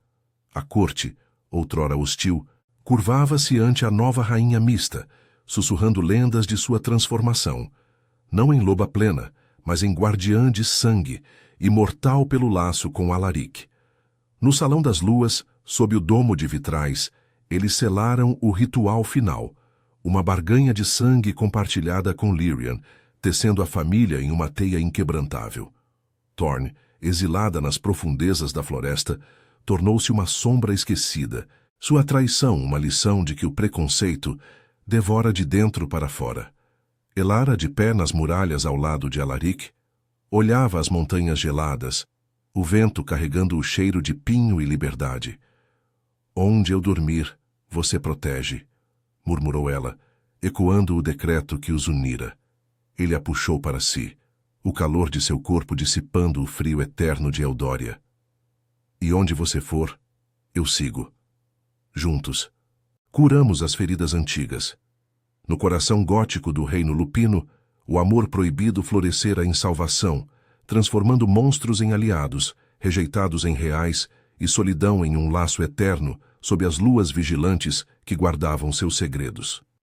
A corte, outrora hostil, curvava-se ante a nova rainha mista, sussurrando lendas de sua transformação, não em loba plena, mas em guardiã de sangue, imortal pelo laço com Alaric. No Salão das Luas, sob o domo de vitrais, eles selaram o ritual final, uma barganha de sangue compartilhada com Lyrian, tecendo a família em uma teia inquebrantável. Thorn, exilada nas profundezas da floresta, tornou-se uma sombra esquecida, sua traição uma lição de que o preconceito devora de dentro para fora. Elara, de pé nas muralhas ao lado de Alaric, olhava as montanhas geladas, o vento carregando o cheiro de pinho e liberdade. Onde eu dormir, você protege, murmurou ela, ecoando o decreto que os unira. Ele a puxou para si, o calor de seu corpo dissipando o frio eterno de Eudória. E onde você for, eu sigo. Juntos, curamos as feridas antigas. No coração gótico do reino lupino, o amor proibido florescera em salvação, transformando monstros em aliados, rejeitados em reais e solidão em um laço eterno sob as luas vigilantes que guardavam seus segredos.